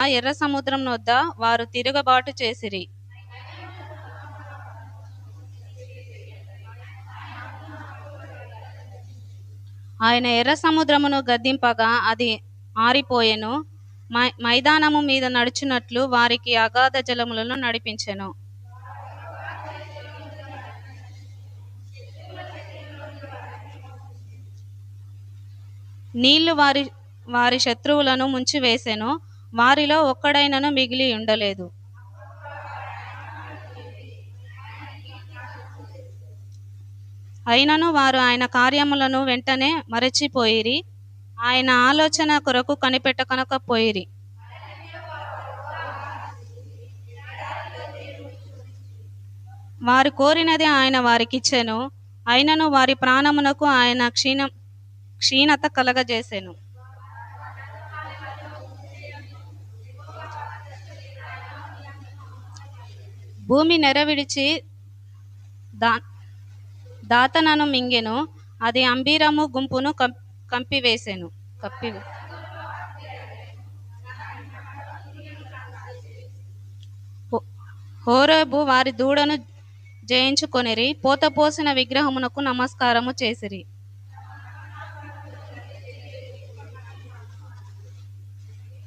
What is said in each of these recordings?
ఎర్ర సముద్రం వద్ద వారు తిరుగుబాటు చేసిరి. ఆయన ఎర్ర సముద్రమును గద్దింపగా అది ఆరిపోయెను. మైదానము మీద నడుచున్నట్లు వారికి అగాధ జలములను నడిపించెను. నీళ్లు వారి వారి శత్రువులను ముంచివేసెను. వారిలో ఒక్కడైనను మిగిలి ఉండలేదు. అయినను వారు ఆయన కార్యములను వెంటనే మరచిపోయిరి. ఆయన ఆలోచన కొరకు కనిపెట్టకనకపోయిరి. వారు కోరినది ఆయన వారికిచ్చెను. అయినను వారి ప్రాణమునకు ఆయన క్షీణత కలగజేసెను. భూమి నెరవిడిచి దాతనను మింగెను. అది అంబీరము గుంపును కప్పివేసెను. హోరేబు వారి దూడను జయించుకొనిరి. పోతపోసిన విగ్రహమునకు నమస్కారము చేసిరి.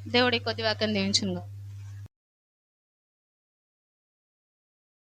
దేవుడి కొద్ది వాక్యం దీవించును.